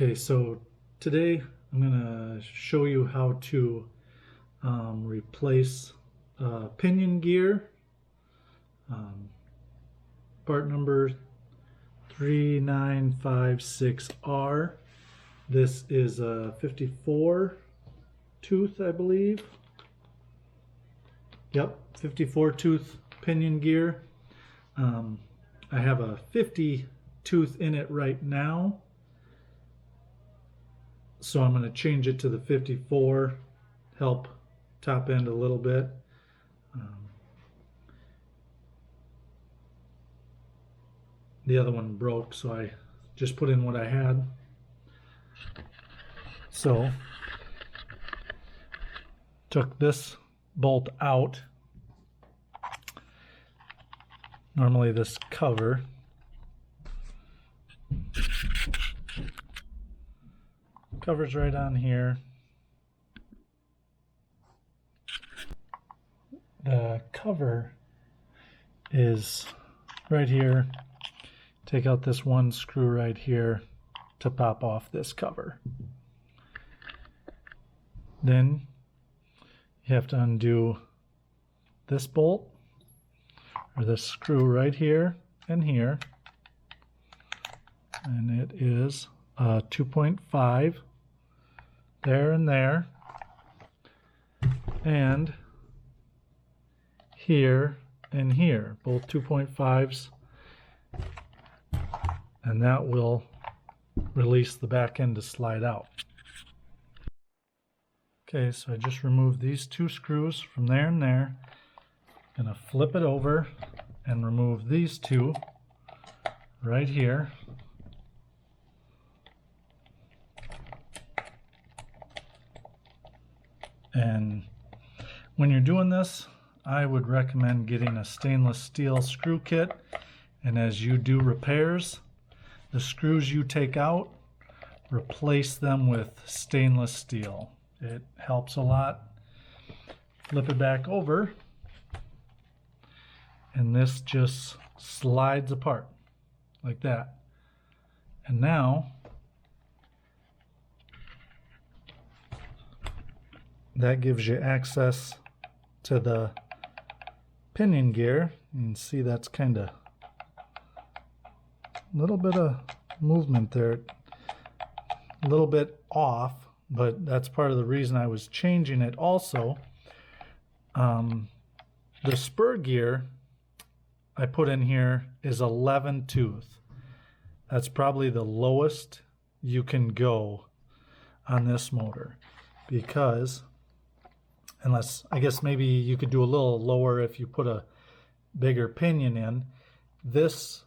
Okay, so today I'm going to show you how to replace pinion gear, um, part number 3956R. This is a 54 tooth, I believe. Yep, 54 tooth pinion gear. I have a 50 tooth in it right now. So I'm going to change it to the 54, help top end a little bit. The other one broke, so I just put in what I had. So took this bolt out. Normally this cover covers right on here. The cover is right here. Take out this one screw right here to pop off this cover. Then you have to undo this bolt, or this screw right here and here, and it is 2.5 there and there, and here and here, both 2.5s, and that will release the back end to slide out. Okay, so I just removed these two screws from there and there. I'm going to flip it over and remove these two right here. And when you're doing this, I would recommend getting a stainless steel screw kit. And as you do repairs, the screws you take out, replace them with stainless steel. It helps a lot. Flip it back over, and this just slides apart like that. And now that gives you access to the pinion gear. You can see that's kind of a little bit of movement there, a little bit off, but that's part of the reason I was changing it. Also, the spur gear I put in here is 11 tooth. That's probably the lowest you can go on this motor, because unless, I guess maybe you could do a little lower if you put a bigger pinion in. This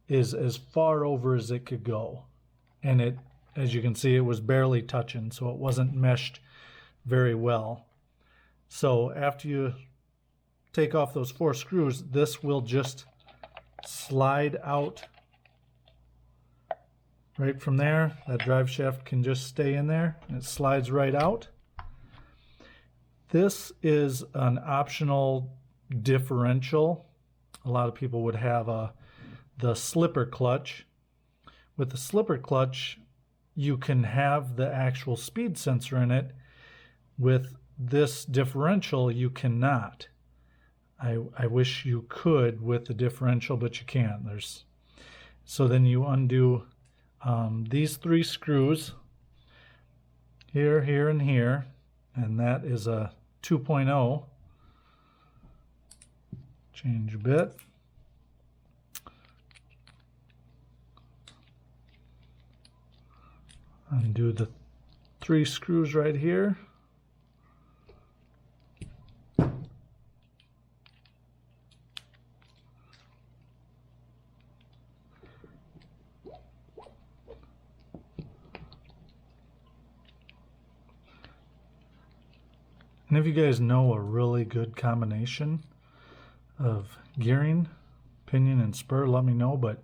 is as far over as it could go, and it, as you can see, it was barely touching, so it wasn't meshed very well. So after you take off those 4 screws, this will just slide out right from there. That drive shaft can just stay in there, and it slides right out. This is an optional differential. A lot of people would have the slipper clutch. With the slipper clutch, you can have the actual speed sensor in it. With this differential, you cannot. I wish you could with the differential, but you can't. So then you undo these 3 screws here, here, and here, and that is a 2.0. Change a bit. Undo the 3 screws right here. And if you guys know a really good combination of gearing, pinion, and spur, let me know. But I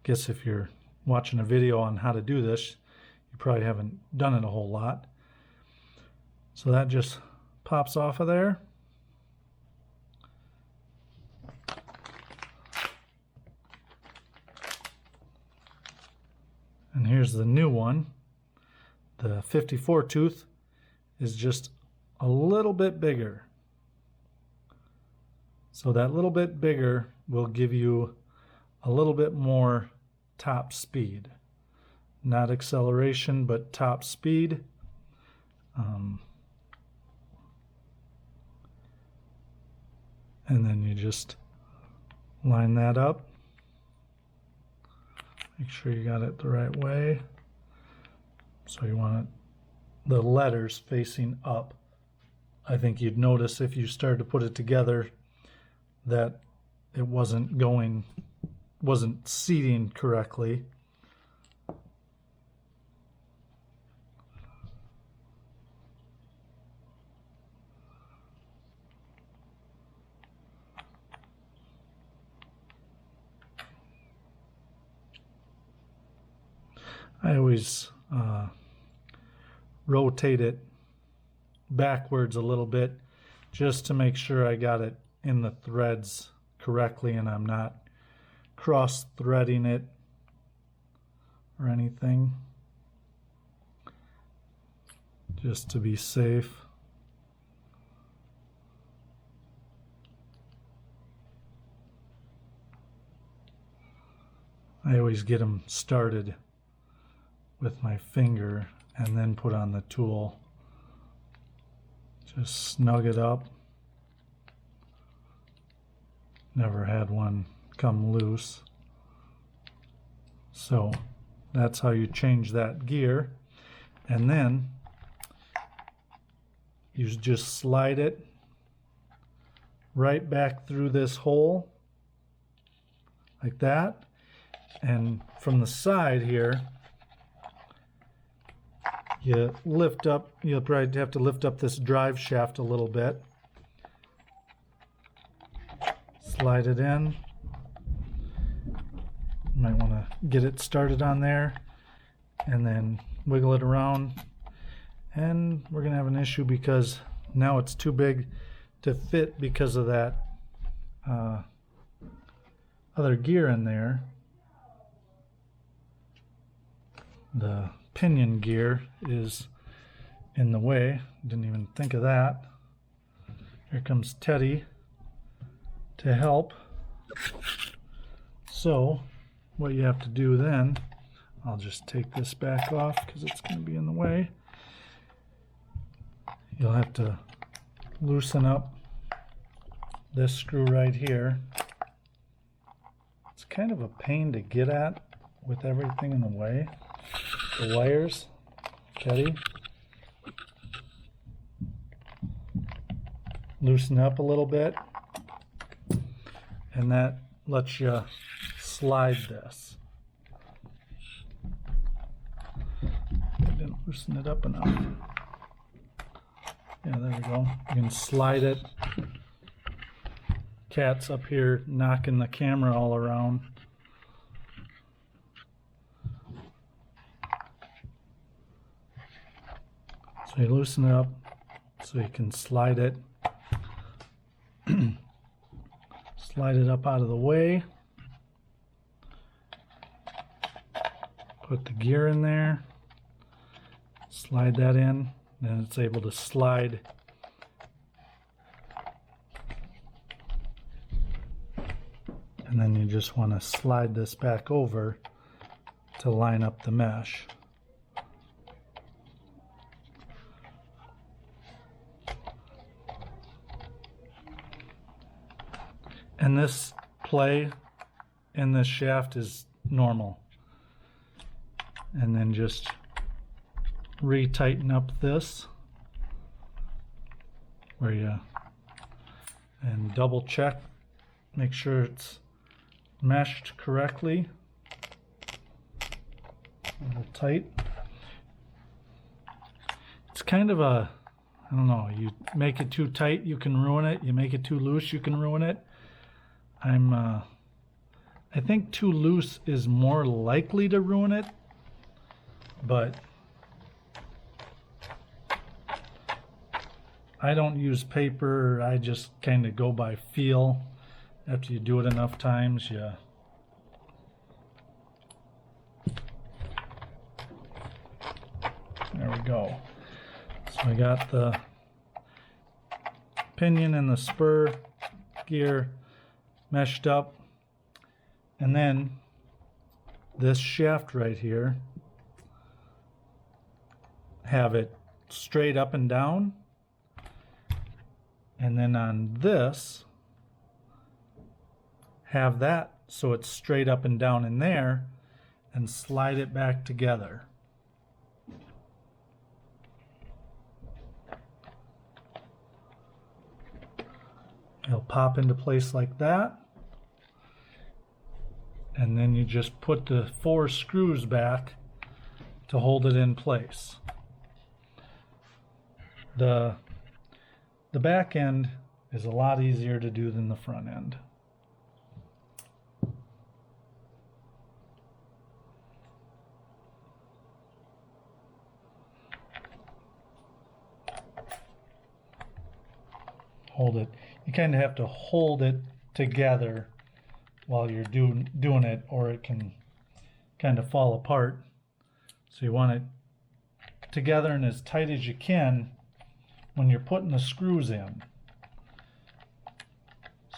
guess if you're watching a video on how to do this, you probably haven't done it a whole lot. So that just pops off of there. And here's the new one. The 54 tooth is just a little bit bigger. So that little bit bigger will give you a little bit more top speed. Not acceleration, but top speed. And then you just line that up. Make sure you got it the right way. So you want the letters facing up. I think you'd notice if you started to put it together that it wasn't seating correctly. I always rotate it backwards a little bit just to make sure I got it in the threads correctly and I'm not cross-threading it or anything, just to be safe. I always get them started with my finger and then put on the tool. Just snug it up. Never had one come loose. So that's how you change that gear. And then you just slide it right back through this hole like that. And from the side here, you lift up, you'll probably have to lift up this drive shaft a little bit. Slide it in. You might want to get it started on there and then wiggle it around. And we're going to have an issue because now it's too big to fit because of that other gear in there. The pinion gear is in the way. Didn't even think of that. Here comes Teddy to help. So what you have to do then, I'll just take this back off because it's going to be in the way. You'll have to loosen up this screw right here. It's kind of a pain to get at with everything in the way. The wires, Teddy. Loosen up a little bit, and that lets you slide this. I didn't loosen it up enough. Yeah, there we go. You can slide it. Cat's up here knocking the camera all around. So you loosen it up so you can slide it. Slide it up out of the way. Put the gear in there. Slide that in. Then it's able to slide and then you just want to slide this back over to line up the mesh. And this play in this shaft is normal. And then just re-tighten up this where you and double check, make sure it's meshed correctly. A little tight. It's kind of a, I don't know, you make it too tight, you can ruin it. You make it too loose, you can ruin it. I think too loose is more likely to ruin it, but I don't use paper. I just kind of go by feel. After you do it enough times, got the pinion and the spur gear meshed up, and then this shaft right here, have it straight up and down, and then on this have that so it's straight up and down in there, and slide it back together. It'll pop into place like that, and then you just put the 4 screws back to hold it in place. The back end is a lot easier to do than the front end. Hold it. You kind of have to hold it together while you're doing it, or it can kind of fall apart. So you want it together and as tight as you can when you're putting the screws in.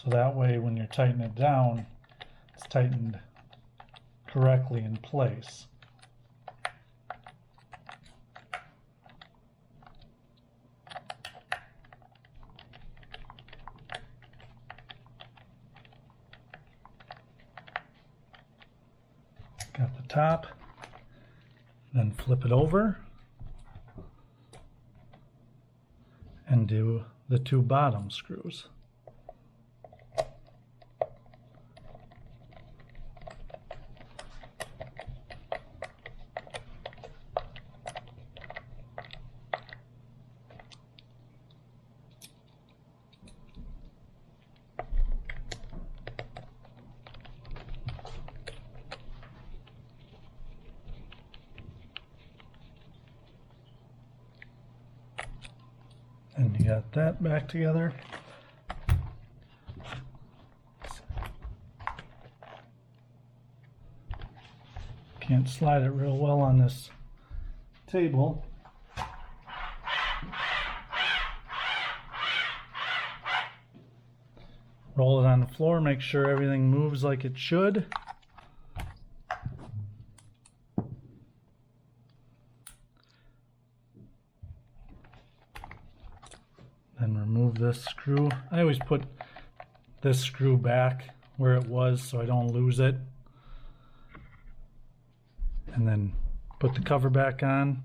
So that way when you're tightening it down, it's tightened correctly in place. Got the top, then flip it over and do the 2 bottom screws. And you got that back together. Can't slide it real well on this table. Roll it on the floor, make sure everything moves like it should. Then remove this screw. I always put this screw back where it was so I don't lose it. And then put the cover back on.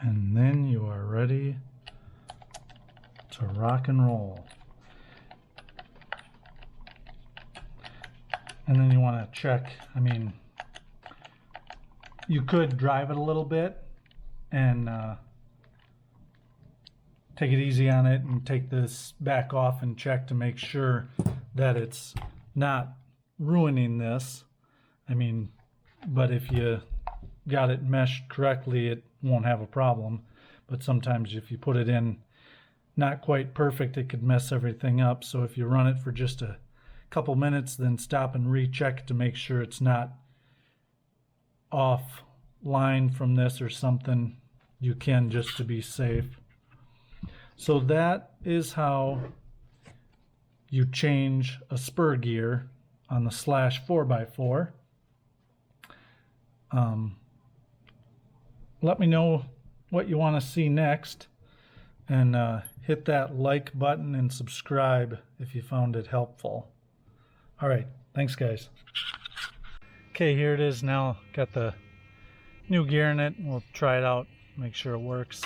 And then you are ready to rock and roll. And then you want to check, I mean, you could drive it a little bit and take it easy on it and take this back off and check to make sure that it's not ruining this. I mean, but if you got it meshed correctly, it won't have a problem. But sometimes if you put it in not quite perfect, it could mess everything up. So if you run it for just a couple minutes, then stop and recheck to make sure it's not off line from this or something. You can, just to be safe. So that is how you change a spur gear on the Slash 4x4. Let me know what you want to see next, and hit that like button and subscribe if you found it helpful. All right, thanks guys. Okay, here it is now. Got the new gear in it. We'll try it out, make sure it works.